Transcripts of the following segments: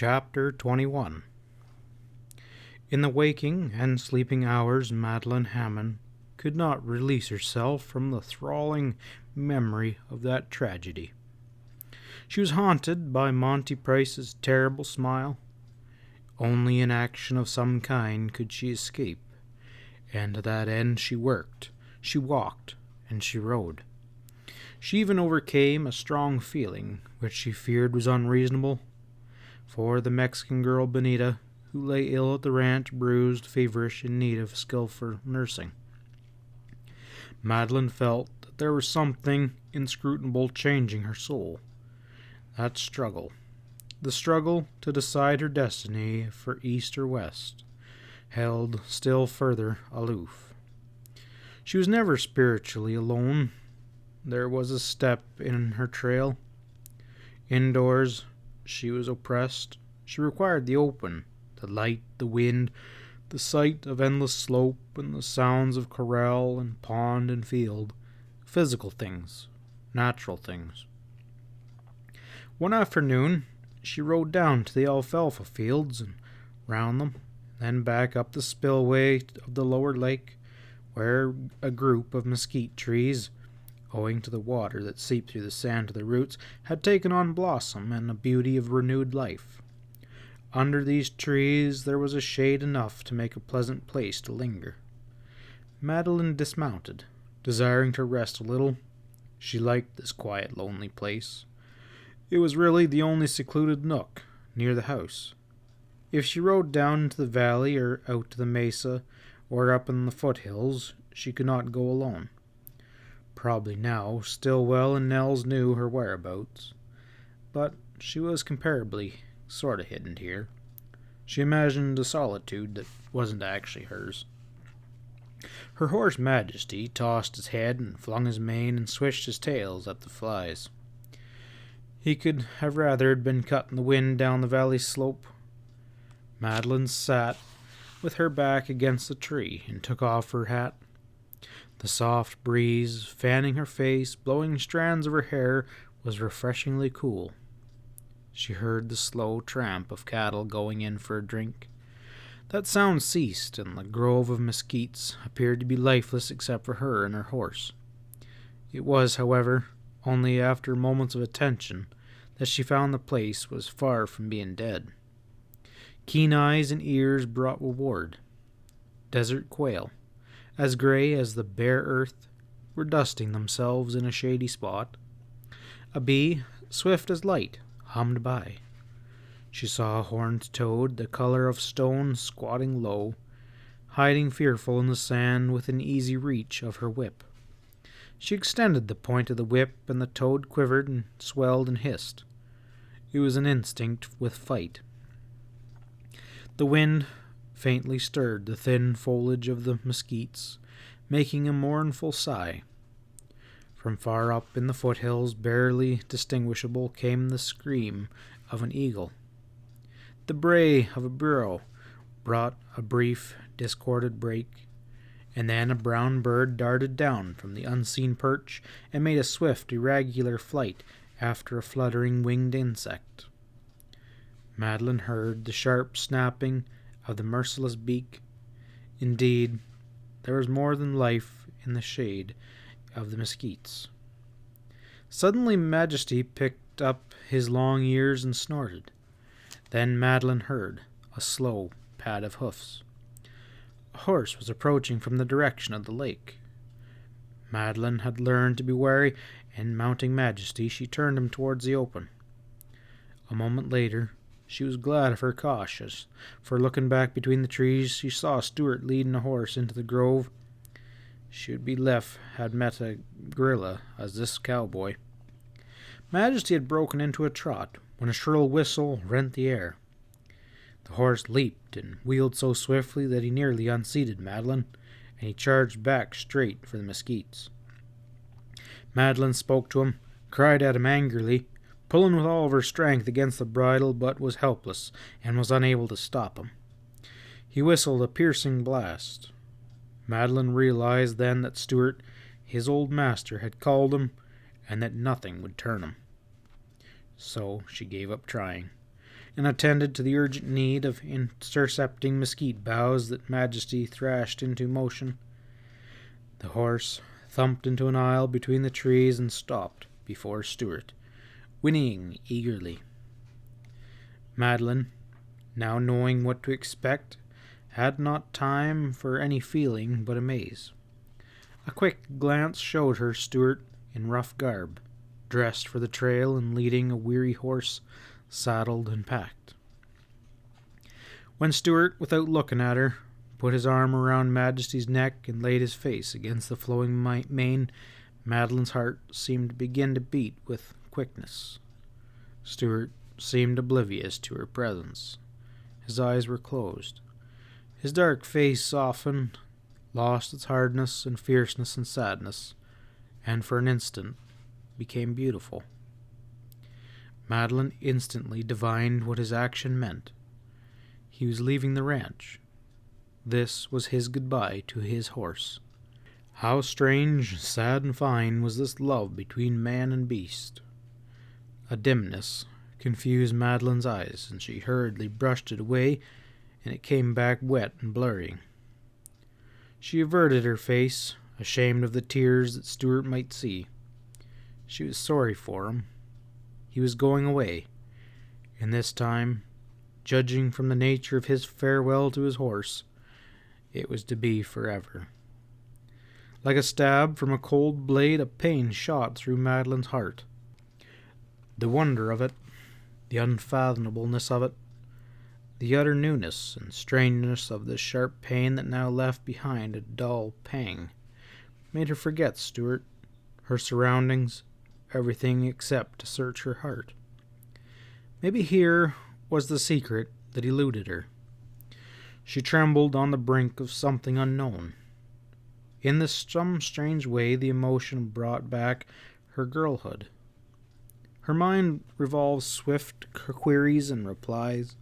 Chapter 21. In the waking and sleeping hours, Madeline Hammond could not release herself from the thralling memory of that tragedy. She was haunted by Monty Price's terrible smile. Only in action of some kind could she escape, and to that end she worked, she walked, and she rode. She even overcame a strong feeling, which she feared was unreasonable, for the Mexican girl Benita, who lay ill at the ranch, bruised, feverish, in need of skillful nursing. Madeline felt that there was something inscrutable changing her soul. That struggle, the struggle to decide her destiny for east or west, held still further aloof. She was never spiritually alone. There was a step in her trail. Indoors, she was oppressed. She required the open, the light, the wind, the sight of endless slope, and the sounds of corral and pond and field, physical things, natural things. One afternoon, she rode down to the alfalfa fields and round them, then back up the spillway of the lower lake, where a group of mesquite trees, owing to the water that seeped through the sand to the roots, had taken on blossom and a beauty of renewed life. Under these trees there was a shade enough to make a pleasant place to linger. Madeline dismounted, desiring to rest a little. She liked this quiet, lonely place. It was really the only secluded nook near the house. If she rode down into the valley or out to the mesa or up in the foothills, she could not go alone. Probably now Stillwell and Nels knew her whereabouts, but she was comparably sort of hidden here. She imagined a solitude that wasn't actually hers. Her horse Majesty tossed his head and flung his mane and swished his tails at the flies. He could have rather had been cut in the wind down the valley slope. Madeline sat with her back against the tree and took off her hat. The soft breeze, fanning her face, blowing strands of her hair, was refreshingly cool. She heard the slow tramp of cattle going in for a drink. That sound ceased, and the grove of mesquites appeared to be lifeless except for her and her horse. It was, however, only after moments of attention that she found the place was far from being dead. Keen eyes and ears brought reward. Desert quail, as gray as the bare earth, were dusting themselves in a shady spot. A bee, swift as light, hummed by. She saw a horned toad, the color of stone, squatting low, hiding fearful in the sand within easy reach of her whip. She extended the point of the whip, and the toad quivered and swelled and hissed. It was an instinct with fight. The wind faintly stirred the thin foliage of the mesquites, making a mournful sigh. From far up in the foothills, barely distinguishable, came the scream of an eagle. The bray of a burrow brought a brief, discordant break, and then a brown bird darted down from the unseen perch and made a swift, irregular flight after a fluttering winged insect. Madeline heard the sharp snapping of the merciless beak. Indeed, there was more than life in the shade of the mesquites. Suddenly Majesty picked up his long ears and snorted. Then Madeline heard a slow pad of hoofs. A horse was approaching from the direction of the lake. Madeline had learned to be wary, and mounting Majesty, she turned him towards the open. A moment later, she was glad of her caution, for looking back between the trees, she saw Stuart leading a horse into the grove. She would be left had met a guerrilla as this cowboy. Majesty had broken into a trot when a shrill whistle rent the air. The horse leaped and wheeled so swiftly that he nearly unseated Madeline, and he charged back straight for the mesquites. Madeline spoke to him, cried at him angrily, pulling with all of her strength against the bridle, but was helpless and was unable to stop him. He whistled a piercing blast. Madeline realized then that Stuart, his old master, had called him, and that nothing would turn him. So she gave up trying. and attended to the urgent need of intercepting mesquite boughs that Majesty thrashed into motion. The horse thumped into an aisle between the trees and stopped before Stuart, whinnying eagerly. Madeline, now knowing what to expect, had not time for any feeling but amaze. A quick glance showed her Stuart in rough garb, dressed for the trail and leading a weary horse, saddled and packed. When Stuart, without looking at her, put his arm around Majesty's neck and laid his face against the flowing mane, Madeline's heart seemed to begin to beat with quickness. Stuart seemed oblivious to her presence. His eyes were closed. His dark face softened, lost its hardness and fierceness and sadness, and for an instant became beautiful. Madeline instantly divined what his action meant. He was leaving the ranch. This was his goodbye to his horse. How strange, sad, and fine was this love between man and beast. A dimness confused Madeline's eyes, and she hurriedly brushed it away, and it came back wet and blurry. She averted her face, ashamed of the tears that Stuart might see. She was sorry for him. He was going away, and this time, judging from the nature of his farewell to his horse, it was to be forever. Like a stab from a cold blade, a pain shot through Madeline's heart. The wonder of it, the unfathomableness of it, the utter newness and strangeness of this sharp pain that now left behind a dull pang, made her forget Stuart, her surroundings, everything except to search her heart. Maybe here was the secret that eluded her. She trembled on the brink of something unknown. In some strange way, the emotion brought back her girlhood. Her mind revolved swift queries and replies.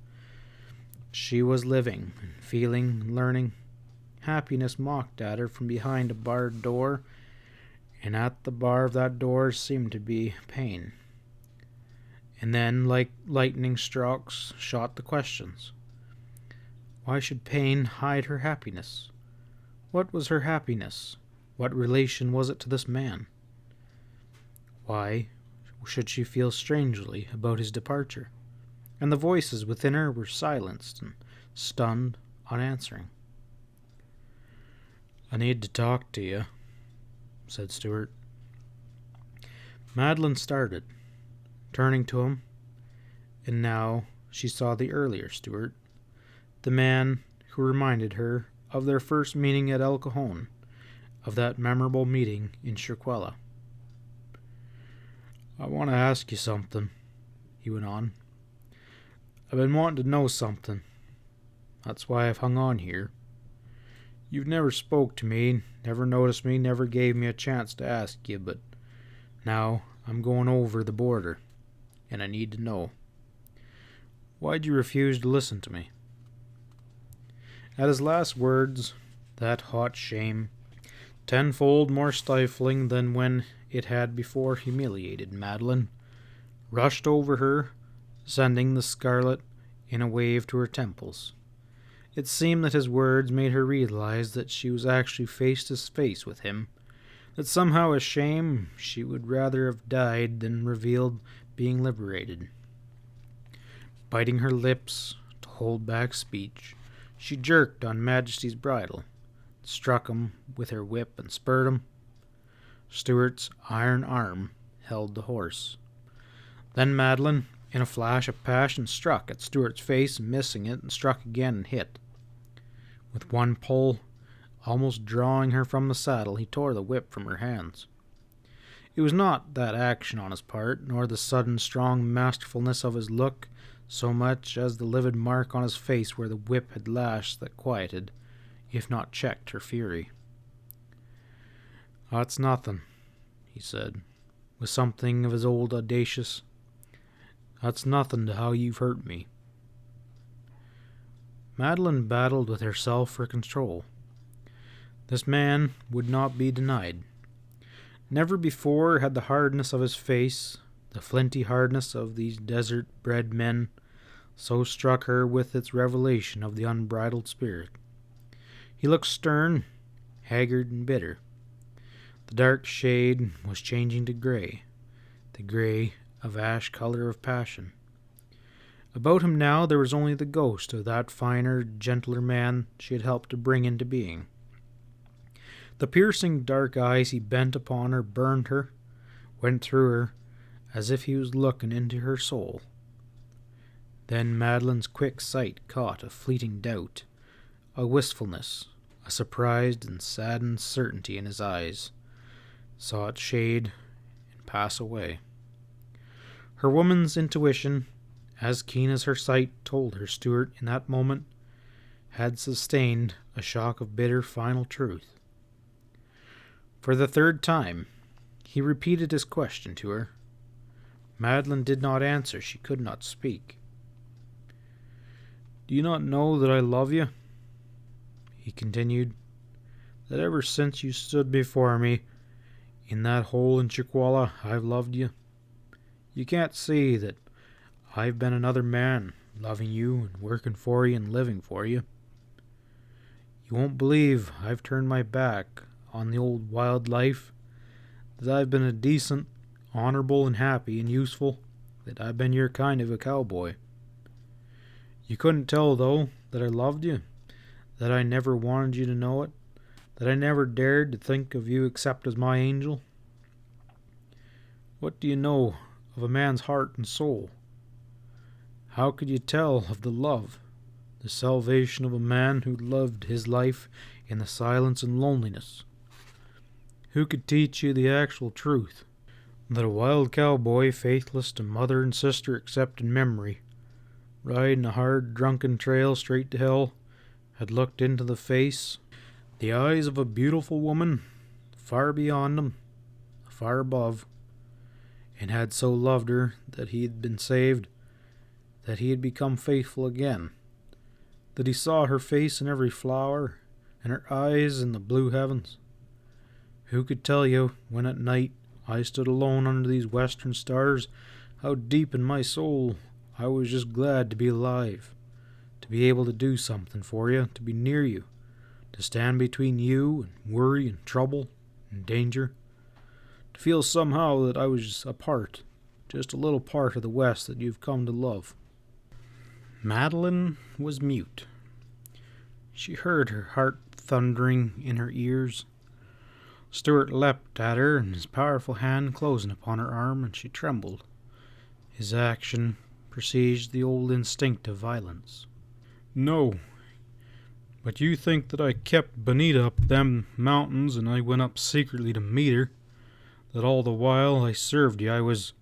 She was living, and feeling, and learning. Happiness mocked at her from behind a barred door, and at the bar of that door seemed to be pain. And then, like lightning strokes, shot the questions. Why should pain hide her happiness? What was her happiness? What relation was it to this man? Why should she feel strangely about his departure? And the voices within her were silenced and stunned, unanswering. "I need to talk to you," said Stuart. Madeline started, turning to him, and now she saw the earlier Stuart, the man who reminded her of their first meeting at El Cajon, of that memorable meeting in Shirquella. "I want to ask you something," he went on. "I've been wanting to know something. That's why I've hung on here. You've never spoke to me, never noticed me, never gave me a chance to ask you, but now I'm going over the border, and I need to know. Why'd you refuse to listen to me?" At his last words, that hot shame, tenfold more stifling than when it had before humiliated Madeline, rushed over her, sending the scarlet in a wave to her temples. It seemed that his words made her realize that she was actually face to face with him, that somehow a shame she would rather have died than revealed being liberated. Biting her lips to hold back speech, she jerked on Majesty's bridle, struck him with her whip and spurred him. Stuart's iron arm held the horse. Then Madeline, in a flash of passion, struck at Stuart's face, missing it, and struck again and hit. With one pull, almost drawing her from the saddle, he tore the whip from her hands. It was not that action on his part, nor the sudden strong masterfulness of his look, so much as the livid mark on his face where the whip had lashed, that quieted, if not checked, her fury. "That's nothing," he said, with something of his old audacious. "That's nothing to how you've hurt me." Madeline battled with herself for control. This man would not be denied. Never before had the hardness of his face, the flinty hardness of these desert-bred men, so struck her with its revelation of the unbridled spirit. He looked stern, haggard, and bitter. The dark shade was changing to gray, the gray of ash color of passion. About him now there was only the ghost of that finer, gentler man she had helped to bring into being. The piercing dark eyes he bent upon her burned her, went through her, as if he was looking into her soul. Then Madeline's quick sight caught a fleeting doubt, a wistfulness, a surprised and saddened certainty in his eyes, saw it shade and pass away. Her woman's intuition, as keen as her sight, told her Stuart in that moment had sustained a shock of bitter final truth. For the third time, he repeated his question to her. Madeline did not answer. She could not speak. "Do you not know that I love you?" he continued. "That ever since you stood before me in that hole in Chiquala, I've loved you? You can't see that I've been another man, loving you and working for you and living for you. You won't believe I've turned my back on the old wild life, that I've been a decent, honorable and happy and useful, that I've been your kind of a cowboy. You couldn't tell, though, that I loved you, that I never wanted you to know it, that I never dared to think of you except as my angel. What do you know of a man's heart and soul? How could you tell of the love, the salvation of a man who lived his life in the silence and loneliness? Who could teach you the actual truth, that a wild cowboy, faithless to mother and sister except in memory, riding a hard, drunken trail straight to hell, had looked into the face, the eyes of a beautiful woman, far beyond him, far above, and had so loved her that he had been saved, that he had become faithful again, that he saw her face in every flower, and her eyes in the blue heavens? Who could tell you, when at night I stood alone under these western stars, how deep in my soul I was just glad to be alive, to be able to do something for you, to be near you, to stand between you and worry and trouble and danger, to feel somehow that I was a part, just a little part of the West that you've come to love." Madeline was mute. She heard her heart thundering in her ears. Stuart leapt at her, and his powerful hand closing upon her arm, and she trembled. His action presaged the old instinct of violence. "No, but you think that I kept Bonita up them mountains, and I went up secretly to meet her, that all the while I served you I was—"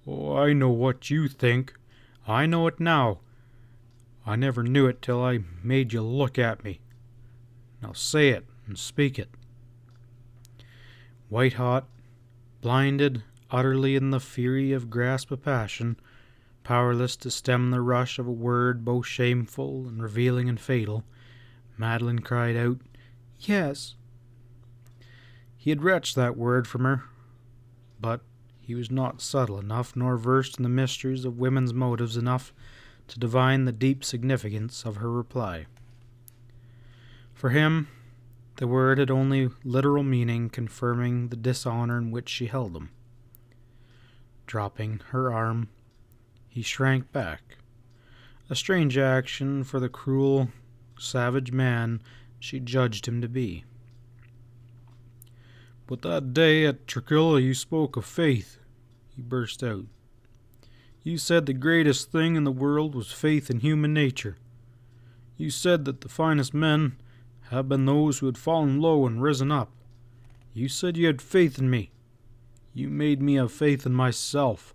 "Oh, I know what you think. I know it now. I never knew it till I made you look at me. Now say it and speak it." White-hot, blinded utterly in the fury of grasp of passion, powerless to stem the rush of a word both shameful and revealing and fatal, Madeline cried out, "Yes." He had wrenched that word from her, but he was not subtle enough, nor versed in the mysteries of women's motives enough, to divine the deep significance of her reply. For him, the word had only literal meaning, confirming the dishonor in which she held him. Dropping her arm, he shrank back, a strange action for the cruel, savage man she judged him to be. "But that day at Chiquala you spoke of faith," he burst out. "You said the greatest thing in the world was faith in human nature. You said that the finest men have been those who had fallen low and risen up. You said you had faith in me. You made me have faith in myself."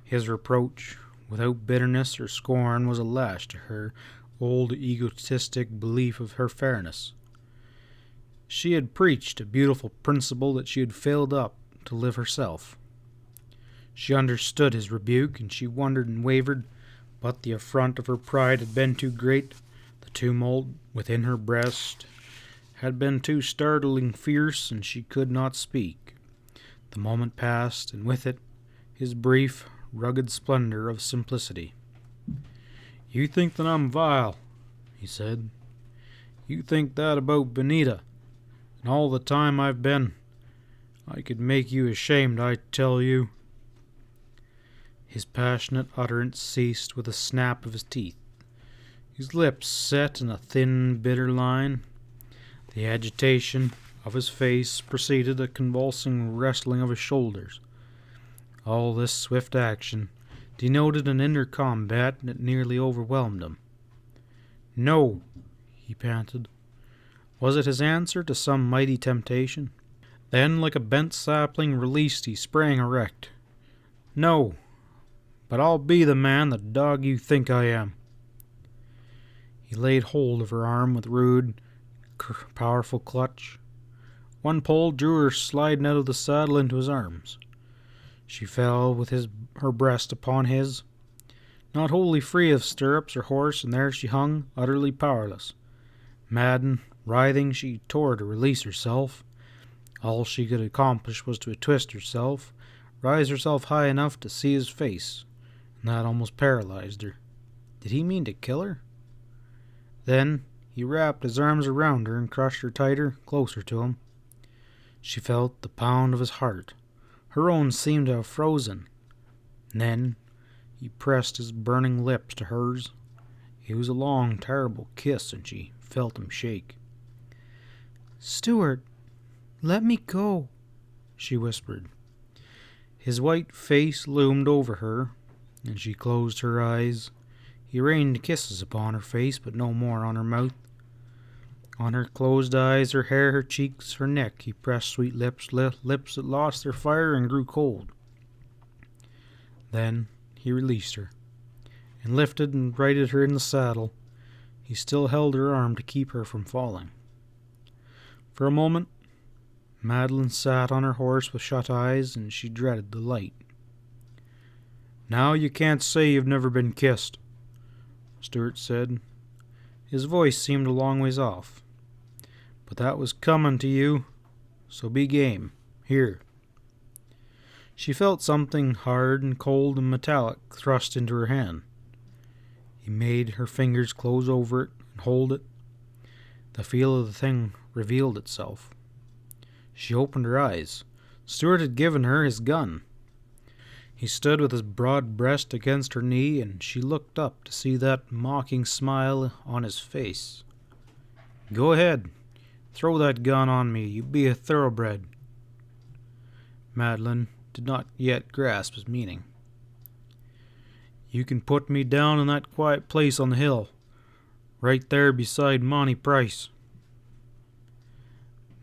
His reproach, without bitterness or scorn, was a lash to her old egotistic belief of her fairness. She had preached a beautiful principle that she had failed up to live herself. She understood his rebuke, and she wondered and wavered, but the affront of her pride had been too great. The tumult within her breast had been too startling fierce, and she could not speak. The moment passed, and with it his brief, rugged splendor of simplicity. "You think that I'm vile," he said. "You think that about Benita, and all the time I've been. I could make you ashamed, I tell you." His passionate utterance ceased with a snap of his teeth. His lips set in a thin, bitter line. The agitation of his face preceded a convulsing wrestling of his shoulders. All this swift action denoted an inner combat that nearly overwhelmed him. "No," he panted. Was it his answer to some mighty temptation? Then, like a bent sapling released, he sprang erect. "No, but I'll be the man, the dog you think I am." He laid hold of her arm with rude, powerful clutch. One pull drew her sliding out of the saddle into his arms. She fell with her breast upon his, not wholly free of stirrups or horse, and there she hung, utterly powerless. Maddened, writhing, she tore to release herself. All she could accomplish was to twist herself, rise herself high enough to see his face, and that almost paralyzed her. Did he mean to kill her? Then he wrapped his arms around her and crushed her tighter, closer to him. She felt the pound of his heart. Her own seemed to have frozen. And then he pressed his burning lips to hers. It was a long, terrible kiss, and she felt him shake. "Stuart, let me go," she whispered. His white face loomed over her, and she closed her eyes. He rained kisses upon her face, but no more on her mouth. On her closed eyes, her hair, her cheeks, her neck, he pressed sweet lips, lips that lost their fire and grew cold. Then he released her, and lifted and righted her in the saddle. He still held her arm to keep her from falling. For a moment, Madeline sat on her horse with shut eyes, and she dreaded the light. "Now you can't say you've never been kissed," Stuart said. His voice seemed a long ways off. "But that was coming to you, so be game. Here." She felt something hard and cold and metallic thrust into her hand. He made her fingers close over it and hold it. The feel of the thing revealed itself. She opened her eyes. Stuart had given her his gun. He stood with his broad breast against her knee, and she looked up to see that mocking smile on his face. "Go ahead. Throw that gun on me. You be a thoroughbred." Madeline did not yet grasp his meaning. "You can put me down in that quiet place on the hill, right there beside Monty Price."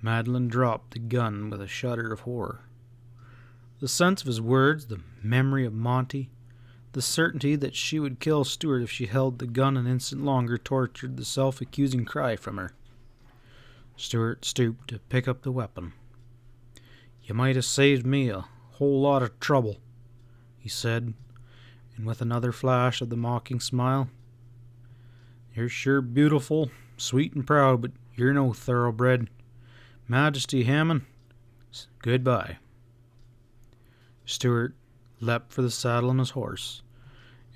Madeline dropped the gun with a shudder of horror. The sense of his words, the memory of Monty, the certainty that she would kill Stuart if she held the gun an instant longer tortured the self-accusing cry from her. Stuart stooped to pick up the weapon. "You might have saved me a whole lot of trouble," he said, and with another flash of the mocking smile, "You're sure beautiful, sweet and proud, but you're no thoroughbred. Majesty Hammond, goodbye." Stuart leapt for the saddle on his horse,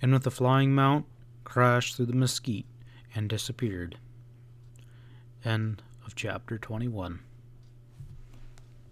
and with the flying mount crashed through the mesquite and disappeared. End of chapter 21.